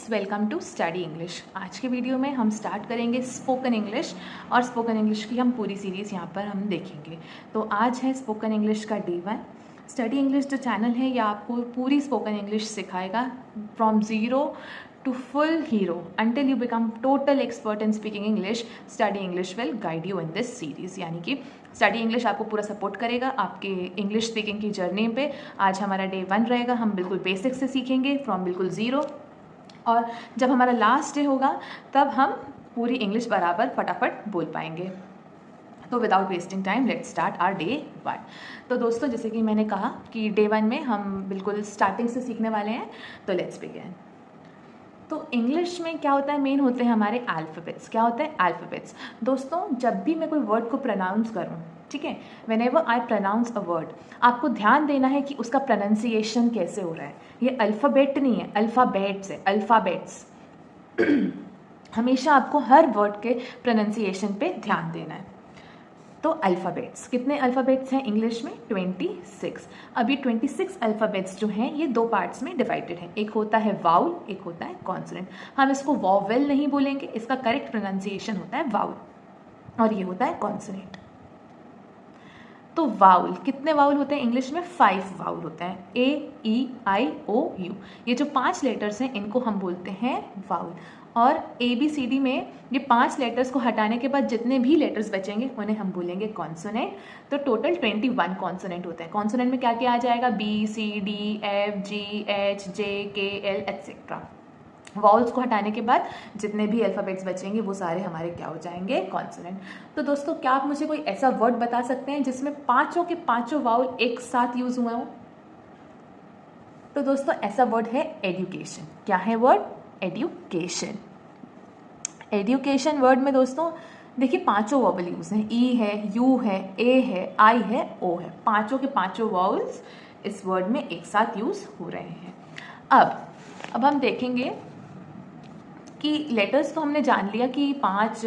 Friends, welcome to study English. आज के video में हम स्टार्ट करेंगे स्पोकन इंग्लिश और स्पोकन इंग्लिश की हम पूरी सीरीज़ यहाँ पर हम देखेंगे। तो आज है स्पोकन इंग्लिश का डे 1। स्टडी इंग्लिश जो चैनल है यह आपको पूरी स्पोकन इंग्लिश सिखाएगा from zero to full hero until you become total expert in speaking English. Study English will guide you in this series, यानी कि स्टडी इंग्लिश आपको पूरा सपोर्ट करेगा आपके इंग्लिश स्पीकिंग की जर्नी पे। आज हमारा डे 1 रहेगा, हम बिल्कुल बेसिक से सीखेंगे फ्रॉम बिल्कुल ज़ीरो, और जब हमारा लास्ट डे होगा तब हम पूरी इंग्लिश बराबर फटाफट बोल पाएंगे। तो without wasting time let's start our day 1। तो दोस्तों, जैसे कि मैंने कहा कि डे 1 में हम बिल्कुल स्टार्टिंग से सीखने वाले हैं, तो लेट्स बिगिन। तो इंग्लिश में क्या होता है, मेन होते हैं हमारे अल्फ़ाबेट्स। क्या होता है? अल्फ़ाबेट्स। दोस्तों, जब भी मैं कोई वर्ड को प्रोनाउंस करूँ, ठीक है, whenever I pronounce a word, आपको ध्यान देना है कि उसका प्रोनाउंसिएशन कैसे हो रहा है। ये अल्फ़ाबेट नहीं है, अल्फ़ाबेट्स है, अल्फ़ाबेट्स। हमेशा आपको हर वर्ड के प्रोनाउंसिएशन पे ध्यान देना है। तो अल्फ़ाबेट्स, कितने अल्फ़ाबेट्स हैं इंग्लिश में? 26। अब ये 26 अल्फ़ाबेट्स जो हैं ये दो पार्ट्स में डिवाइडेड हैं। एक होता है वाउल, एक होता है कॉन्सोनेंट। हम इसको वॉवेल नहीं बोलेंगे, इसका करेक्ट प्रोनाउंसिएशन होता है वाउल, और ये होता है कॉन्सोनेंट। तो वाउल, कितने वाउल होते हैं इंग्लिश में? 5 वाउल होते हैं। A-E-I-O-U, ये जो 5 लेटर्स हैं इनको हम बोलते हैं वाउल। और ABCD में ये 5 लेटर्स को हटाने के बाद जितने भी लेटर्स बचेंगे उन्हें हम बोलेंगे कॉन्सोनेंट। तो टोटल 21 कॉन्सोनेंट होते हैं। कॉन्सोनेंट में क्या क्या आ जाएगा? B-C-D-F-G-H-J-K-L etcetera. वॉल्स को हटाने के बाद जितने भी अल्फ़ाबेट्स बचेंगे वो सारे हमारे क्या हो जाएंगे? कॉन्सोनेंट। तो दोस्तों, क्या आप मुझे कोई ऐसा वर्ड बता सकते हैं जिसमें पांचों के पांचों वाउल एक साथ यूज हुआ हो? तो दोस्तों, ऐसा वर्ड है एजुकेशन। क्या है वर्ड? एजुकेशन। एजुकेशन वर्ड में दोस्तों देखिए पांचों वॉवल यूज हैं। ई है, यू है, ए है, आई है, ओ है। पांचों के पांचों वॉवल्स इस वर्ड में एक साथ यूज हो रहे हैं। अब हम देखेंगे कि लेटर्स तो हमने जान लिया कि 5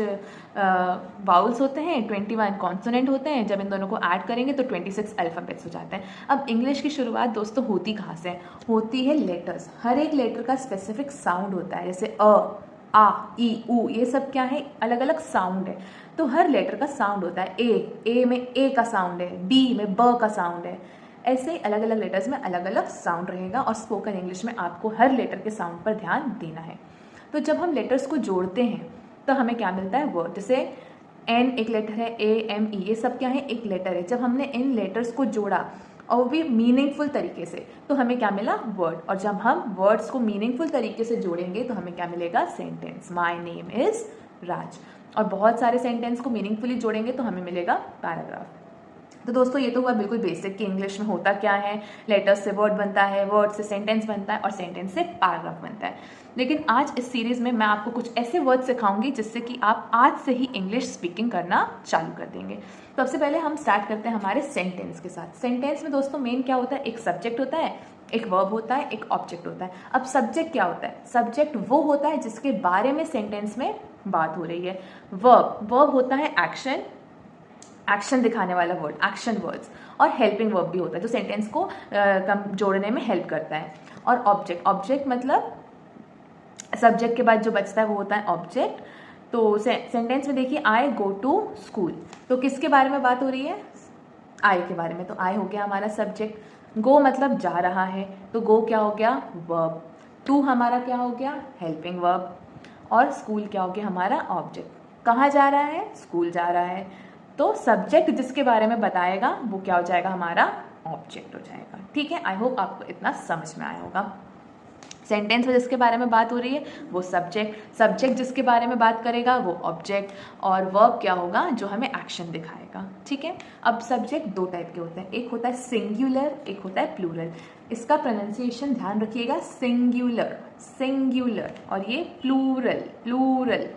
वाउल्स होते हैं, 21 कॉन्सोनेंट होते हैं। जब इन दोनों को ऐड करेंगे तो 26 अल्फ़ाबेट्स हो जाते हैं। अब इंग्लिश की शुरुआत दोस्तों होती कहाँ से? होती है लेटर्स। हर एक लेटर का स्पेसिफिक साउंड होता है, जैसे अ, आ, ई, ऊ, ये सब क्या है? अलग अलग साउंड है। तो हर लेटर का साउंड होता है। ए में ए का साउंड है, बी में ब का साउंड है। ऐसे अलग अलग लेटर्स में अलग अलग साउंड रहेगा, और स्पोकन इंग्लिश में आपको हर लेटर के साउंड पर ध्यान देना है। तो जब हम लेटर्स को जोड़ते हैं तो हमें क्या मिलता है? वर्ड। जैसे एन एक लेटर है, A-M-E, ये सब क्या है? एक लेटर है। जब हमने इन लेटर्स को जोड़ा और भी मीनिंगफुल तरीके से, तो हमें क्या मिला? वर्ड। और जब हम वर्ड्स को मीनिंगफुल तरीके से जोड़ेंगे तो हमें क्या मिलेगा? सेंटेंस। माई नेम इज राज। और बहुत सारे सेंटेंस को मीनिंगफुली जोड़ेंगे तो हमें मिलेगा पैराग्राफ। तो दोस्तों, ये तो हुआ बिल्कुल बेसिक कि इंग्लिश में होता क्या है। लेटर्स से वर्ड बनता है, वर्ड से सेंटेंस बनता है, और सेंटेंस से पैराग्राफ बनता है। लेकिन आज इस सीरीज़ में मैं आपको कुछ ऐसे वर्ड सिखाऊंगी जिससे कि आप आज से ही इंग्लिश स्पीकिंग करना चालू कर देंगे। तो सबसे पहले हम स्टार्ट करते हैं हमारे सेंटेंस के साथ। सेंटेंस में दोस्तों मेन क्या होता है? एक सब्जेक्ट होता है, एक वर्ब होता है, एक ऑब्जेक्ट होता है। अब सब्जेक्ट क्या होता है? सब्जेक्ट वो होता है जिसके बारे में सेंटेंस में बात हो रही है। वर्ब होता है एक्शन, एक्शन दिखाने वाला वर्ड, एक्शन वर्ड्स। और हेल्पिंग वर्ब भी होता है जो सेंटेंस को जोड़ने में हेल्प करता है। और ऑब्जेक्ट मतलब सब्जेक्ट के बाद जो बचता है वो होता है ऑब्जेक्ट। तो सेंटेंस में देखिए, आई गो टू स्कूल, तो किसके बारे में बात हो रही है? आई के बारे में। तो आई हो गया हमारा सब्जेक्ट। गो मतलब जा रहा है, तो गो क्या हो गया? वर्ब। टू हमारा क्या हो गया? Helping verb. और स्कूल क्या हो गया? हमारा ऑब्जेक्ट। कहाँ जा रहा है? स्कूल जा रहा है। तो सब्जेक्ट जिसके बारे में बताएगा वो क्या हो जाएगा? हमारा ऑब्जेक्ट हो जाएगा। ठीक है, आई होप आपको इतना समझ में आया होगा। सेंटेंस में जिसके बारे में बात हो रही है वो सब्जेक्ट जिसके बारे में बात करेगा वो ऑब्जेक्ट, और वर्ब क्या होगा? जो हमें एक्शन दिखाएगा। ठीक है। अब सब्जेक्ट दो टाइप के होते हैं, एक होता है सिंगुलर, एक होता है प्लूरल। इसका प्रोनाउंसिएशन ध्यान रखिएगा, सिंगुलर, और ये प्लूरल।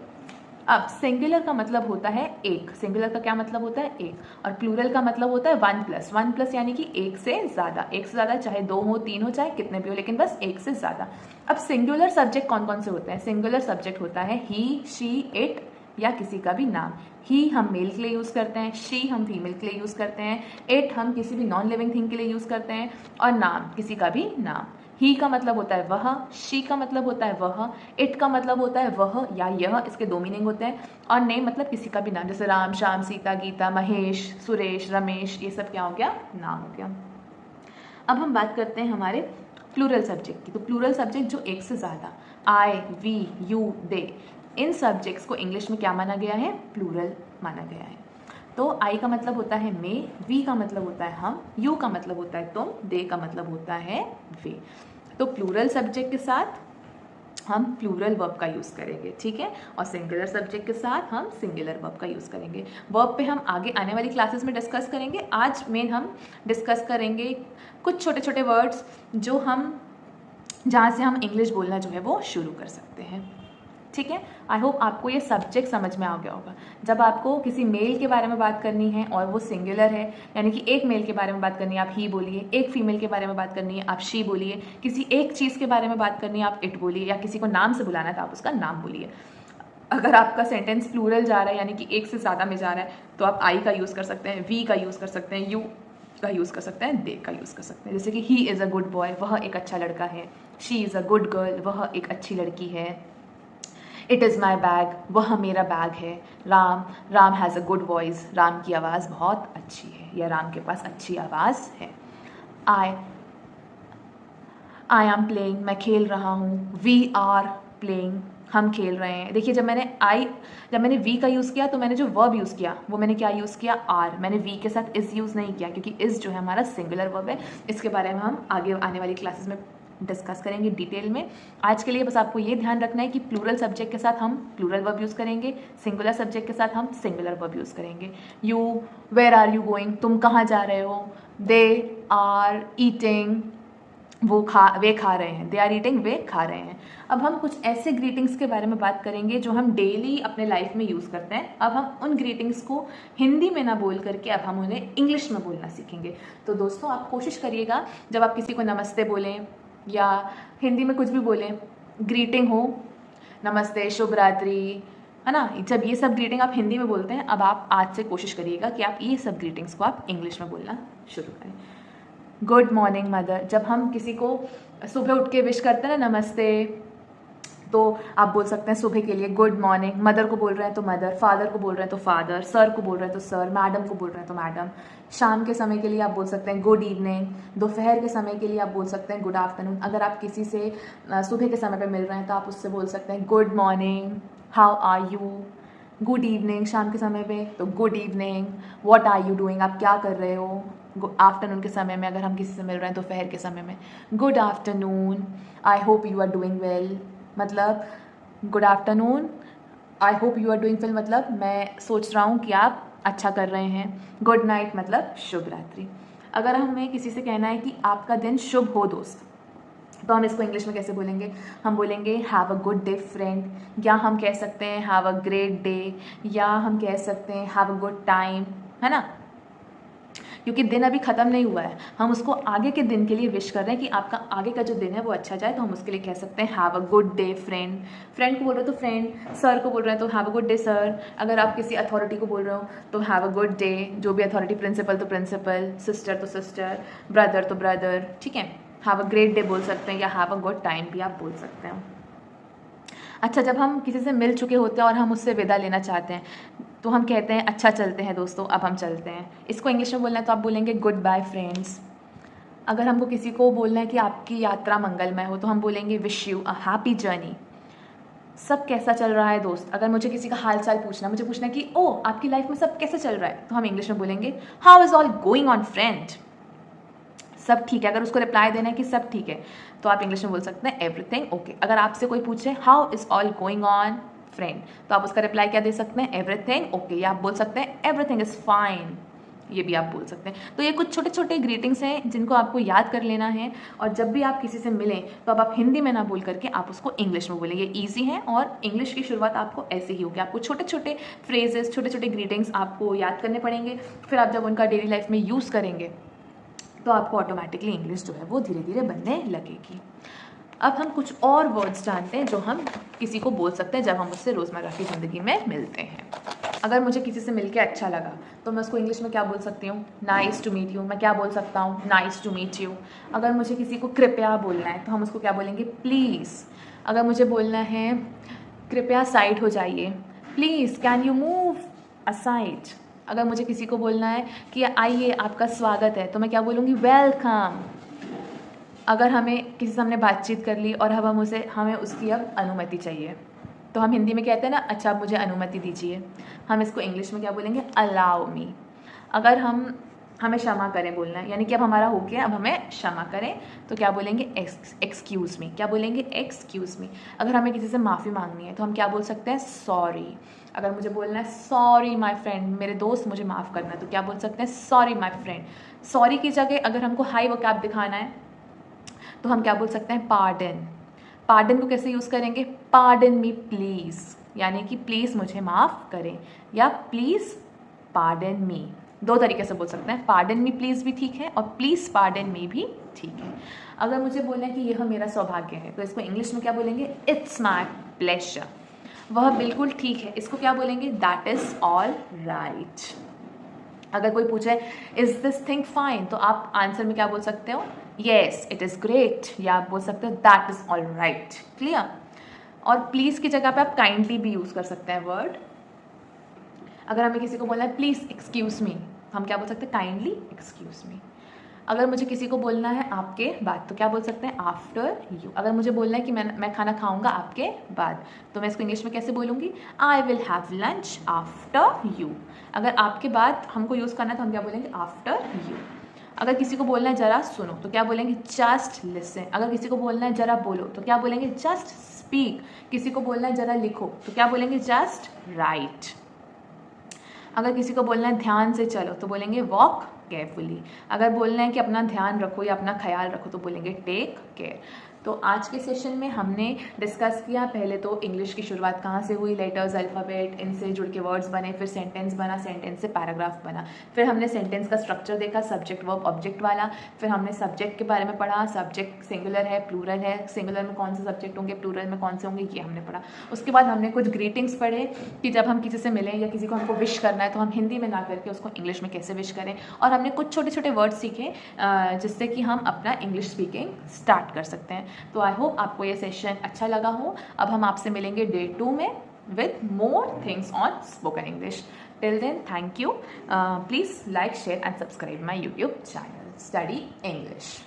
अब सिंगुलर का मतलब होता है एक। सिंगुलर का क्या मतलब होता है? एक। और प्लूरल का मतलब होता है 1+, यानी कि एक से ज़्यादा, चाहे 2 हो, 3 हो, चाहे कितने भी हो, लेकिन बस एक से ज़्यादा। अब सिंगुलर सब्जेक्ट कौन कौन से होते हैं? सिंगुलर सब्जेक्ट होता है ही, शी, इट, या किसी का भी नाम। ही हम मेल के लिए यूज़ करते हैं, शी हम फीमेल के लिए यूज़ करते हैं, इट हम किसी भी नॉन लिविंग थिंग के लिए यूज़ करते हैं, और नाम किसी का भी नाम। ही का मतलब होता है वह, शी का मतलब होता है वह, इट का मतलब होता है वह या यह, इसके दो मीनिंग होते हैं। और नेम मतलब किसी का भी नाम, जैसे राम, श्याम, सीता, गीता, महेश, सुरेश, रमेश, ये सब क्या हो गया, नाम हो गया। अब हम बात करते हैं हमारे प्लूरल सब्जेक्ट की। तो प्लूरल सब्जेक्ट जो एक से ज़्यादा, आई, वी, यू, दे, इन सब्जेक्ट्स को इंग्लिश में क्या माना गया है, प्लूरल माना गया है। तो आई का मतलब होता है मैं, वी का मतलब होता है हम, यू का मतलब होता है तुम, दे का मतलब होता है वे। तो प्लूरल सब्जेक्ट के साथ हम प्लूरल वर्ब का यूज़ करेंगे, ठीक है, और सिंगुलर सब्जेक्ट के साथ हम सिंगुलर वर्ब का यूज़ करेंगे। वर्ब पे हम आगे आने वाली क्लासेस में डिस्कस करेंगे। आज मेन हम डिस्कस करेंगे कुछ छोटे छोटे वर्ड्स जो हम, जहाँ से हम इंग्लिश बोलना जो है वो शुरू कर सकते हैं, ठीक है। आई होप आपको ये सब्जेक्ट समझ में आ गया होगा। जब आपको किसी मेल के बारे में बात करनी है और वो सिंगुलर है, यानी कि एक मेल के बारे में बात करनी है आप ही बोलिए, एक फीमेल के बारे में बात करनी है आप शी बोलिए, किसी एक चीज़ के बारे में बात करनी है आप इट बोलिए, या किसी को नाम से बुलाना है तो आप उसका नाम बोलिए। अगर आपका सेंटेंस प्लूरल जा रहा है, यानी कि एक से ज़्यादा में जा रहा है, तो आप आई का यूज़ कर सकते हैं, वी का यूज़ कर सकते हैं, यू का यूज़ कर सकते हैं, दे का यूज़ कर सकते हैं। जैसे कि he is a good boy, वह एक अच्छा लड़का है, she is a good girl, वह एक अच्छी लड़की है, इट इज़ माई बैग, वह मेरा बैग है, Ram has a good voice, Ram की आवाज़ बहुत अच्छी है, या राम के पास अच्छी आवाज़ है। आई एम प्लेइंग, मैं खेल रहा हूँ, वी आर प्लेइंग, हम खेल रहे हैं। देखिए जब मैंने वी का यूज़ किया तो मैंने जो वर्ब यूज़ किया वो मैंने क्या यूज़ किया, आर। मैंने वी के साथ इज़ यूज़ नहीं किया, क्योंकि इज़ जो है हमारा सिंगुलर वर्ब है। इसके बारे में हम आगे आने वाली क्लासेस में डिस्कस करेंगे डिटेल में। आज के लिए बस आपको ये ध्यान रखना है कि प्लूरल सब्जेक्ट के साथ हम प्लूरल वर्ब यूज़ करेंगे, सिंगुलर सब्जेक्ट के साथ हम सिंगुलर वर्ब यूज़ करेंगे। You, where are you going, तुम कहाँ जा रहे हो, दे आर ईटिंग, वे खा रहे हैं, दे आर ईटिंग, वे खा रहे हैं। अब हम कुछ ऐसे ग्रीटिंग्स के बारे में बात करेंगे जो हम डेली अपने लाइफ में यूज़ करते हैं। अब हम उन ग्रीटिंग्स को हिंदी में ना बोल करके अब हम उन्हें इंग्लिश में बोलना सीखेंगे। तो दोस्तों आप कोशिश करिएगा जब आप किसी को नमस्ते बोलें या हिंदी में कुछ भी बोलें, ग्रीटिंग हो, नमस्ते, शुभ रात्रि, है ना, जब ये सब ग्रीटिंग आप हिंदी में बोलते हैं, अब आप आज से कोशिश करिएगा कि आप ये सब ग्रीटिंग्स को आप इंग्लिश में बोलना शुरू करें। गुड मॉर्निंग मदर, जब हम किसी को सुबह उठ के विश करते हैं ना नमस्ते, तो आप बोल सकते हैं सुबह के लिए गुड मॉर्निंग। मदर को बोल रहे हैं तो मदर, फादर को बोल रहे हैं तो फादर, सर को बोल रहे हैं तो सर, मैडम को बोल रहे हैं तो मैडम। शाम के समय के लिए आप बोल सकते हैं गुड इवनिंग, दोपहर के समय के लिए आप बोल सकते हैं गुड आफ्टरनून। अगर आप किसी से सुबह के समय पर मिल रहे हैं तो आप उससे बोल सकते हैं good morning, how are you. Good evening शाम के समय पे तो good evening, what are you doing, आप क्या कर रहे हो। आफ्टरनून के समय में अगर हम किसी से मिल रहे हैं दोपहर के समय में, good afternoon, I hope you are doing well, मतलब good afternoon, I hope you are doing well, मतलब मैं सोच रहा हूँ कि आप अच्छा कर रहे हैं। गुड नाइट मतलब शुभ रात्रि। अगर हमें किसी से कहना है कि आपका दिन शुभ हो दोस्त, तो हम इसको इंग्लिश में कैसे बोलेंगे, हम बोलेंगे have a good day friend, या हम कह सकते हैं हैव अ ग्रेट डे, या हम कह सकते हैं हैव अ गुड टाइम, है ना, क्योंकि दिन अभी ख़त्म नहीं हुआ है, हम उसको आगे के दिन के लिए विश कर रहे हैं कि आपका आगे का जो दिन है वो अच्छा जाए। तो हम उसके लिए कह सकते हैं have a good day friend. Friend को बोल रहे हो तो फ्रेंड, सर को बोल रहे हैं तो have a good day sir, अगर आप किसी अथॉरिटी को बोल रहे हो तो हैव अ गुड डे, जो भी अथॉरिटी, प्रिंसिपल तो प्रिंसिपल, सिस्टर तो सिस्टर, ब्रदर तो ब्रदर, ठीक है। हैव अ ग्रेट डे बोल सकते हैं, या हैव अ गुड टाइम भी आप बोल सकते हैं। अच्छा, जब हम किसी से मिल चुके होते हैं और हम उससे विदा लेना चाहते हैं तो हम कहते हैं अच्छा चलते हैं दोस्तों, अब हम चलते हैं। इसको इंग्लिश में बोलना है तो आप बोलेंगे गुड बाय फ्रेंड्स। अगर हमको किसी को बोलना है कि आपकी यात्रा मंगलमय हो तो हम बोलेंगे wish you a happy journey. सब कैसा चल रहा है दोस्त, अगर मुझे किसी का हाल चाल पूछना, मुझे पूछना है कि ओ आपकी लाइफ में सब कैसे चल रहा है, तो हम इंग्लिश में बोलेंगे how is all going on friend. सब ठीक है, अगर उसको रिप्लाई देना है कि सब ठीक है तो आप इंग्लिश में बोल सकते हैं एवरीथिंग ओके। अगर आपसे कोई पूछे how is all going on friend, तो आप उसका रिप्लाई क्या दे सकते हैं, एवरीथिंग ओके, या आप बोल सकते हैं एवरीथिंग इज़ फाइन, ये भी आप बोल सकते हैं। तो ये कुछ छोटे छोटे ग्रीटिंग्स हैं जिनको आपको याद कर लेना है, और जब भी आप किसी से मिलें तो अब आप हिंदी में ना बोल करके आप उसको इंग्लिश में बोलेंगे। ईजी है, और इंग्लिश की शुरुआत आपको ऐसे ही होगी। आपको छोटे छोटे फ्रेजेस, छोटे छोटे ग्रीटिंग्स आपको याद करने पड़ेंगे, फिर आप जब उनका डेली लाइफ में यूज़ करेंगे तो आपको ऑटोमेटिकली इंग्लिश जो है वो धीरे धीरे बनने लगेगी। अब हम कुछ और वर्ड्स जानते हैं जो हम किसी को बोल सकते हैं जब हम उससे रोज़मर्रा की ज़िंदगी में मिलते हैं। अगर मुझे किसी से मिलके अच्छा लगा तो मैं उसको इंग्लिश में क्या बोल सकती हूँ? Nice to meet you. मैं क्या बोल सकता हूँ? Nice to meet you. अगर मुझे किसी को कृपया बोलना है तो हम उसको क्या बोलेंगे? प्लीज़। अगर मुझे बोलना है कृपया साइड हो जाइए, please can you move aside. अगर मुझे किसी को बोलना है कि आइए आपका स्वागत है तो मैं क्या बोलूँगी? वेलकम। अगर हमें किसी से हमने बातचीत कर ली और अब हमें उसकी अब अनुमति चाहिए तो हम हिंदी में कहते हैं ना, अच्छा आप मुझे अनुमति दीजिए। हम इसको इंग्लिश में क्या बोलेंगे? Allow me. अगर हमें क्षमा करें बोलना है, यानी कि अब हमारा हो गया, अब हमें क्षमा करें तो क्या बोलेंगे? Excuse me. क्या बोलेंगे? Excuse me. अगर हमें किसी से माफ़ी मांगनी है तो हम क्या बोल सकते हैं? सॉरी। अगर मुझे बोलना है सॉरी माय फ्रेंड, मेरे दोस्त मुझे माफ़ करना, तो क्या बोल सकते हैं? Sorry my friend. सॉरी की जगह अगर हमको हाई वोकैब दिखाना है तो हम क्या बोल सकते हैं? पार्डन। पार्डन को कैसे यूज़ करेंगे? पार्डन मी प्लीज़, यानी कि प्लीज़ मुझे माफ़ करें, या प्लीज़ पार्डन मी। दो तरीके से बोल सकते हैं, पार्डन मी प्लीज़ भी ठीक है और प्लीज़ पार्डन मी भी ठीक है। अगर मुझे बोलना है कि यह मेरा सौभाग्य है तो इसको इंग्लिश में क्या बोलेंगे? It's my pleasure. वह बिल्कुल ठीक है, इसको क्या बोलेंगे? That is all right. अगर कोई पूछे इज़ दिस थिंग फाइन तो आप आंसर में क्या बोल सकते हो? येस इट इज़ ग्रेट, या आप बोल सकते हो that is all right. Clear? और प्लीज़ की जगह पे आप काइंडली भी यूज़ कर सकते हैं वर्ड। अगर हमें किसी को बोलना है प्लीज़ एक्सक्यूज़ मी, हम क्या बोल सकते हैं? Kindly excuse me. अगर मुझे किसी को बोलना है आपके बाद तो क्या बोल सकते हैं? After you. अगर मुझे बोलना है कि मैं खाना खाऊंगा आपके बाद तो मैं इसको इंग्लिश में कैसे बोलूँगी? I will have lunch after you. अगर आपके बाद हमको यूज़ करना है तो हम क्या बोलेंगे? After you. अगर किसी को बोलना है ज़रा सुनो तो क्या बोलेंगे? Just listen. अगर किसी को बोलना है ज़रा बोलो तो क्या बोलेंगे? Just speak. किसी को बोलना है ज़रा लिखो तो क्या बोलेंगे? Just right. अगर किसी को बोलना है ध्यान से चलो तो बोलेंगे वॉक केयरफुली। अगर बोलना है कि अपना ध्यान रखो या अपना ख्याल रखो तो बोलेंगे टेक केयर। तो आज के सेशन में हमने डिस्कस किया पहले तो इंग्लिश की शुरुआत कहाँ से हुई, लेटर्स, अल्फ़ाबेट, इनसे जुड़ के वर्ड्स बने, फिर सेंटेंस बना, सेंटेंस से पैराग्राफ बना, फिर हमने सेंटेंस का स्ट्रक्चर देखा, सब्जेक्ट वर्ब ऑब्जेक्ट वाला, फिर हमने सब्जेक्ट के बारे में पढ़ा, सब्जेक्ट सिंगुलर है प्लूरल है, सिंगुलर में कौन से सब्जेक्ट होंगे, प्लूरल में कौन से होंगे, ये हमने पढ़ा। उसके बाद हमने कुछ ग्रीटिंग्स पढ़े कि जब हम किसी से मिलें या किसी को हमको विश करना है तो हम हिंदी में ना करके उसको इंग्लिश में कैसे विश करें, और हमने कुछ छोटे छोटे वर्ड सीखे जिससे कि हम अपना इंग्लिश स्पीकिंग स्टार्ट कर सकते हैं। तो आई होप आपको ये सेशन अच्छा लगा हो। अब हम आपसे मिलेंगे डे 2 में with more things on spoken English. Till then, thank you. Please like, share and subscribe my YouTube channel, Study English.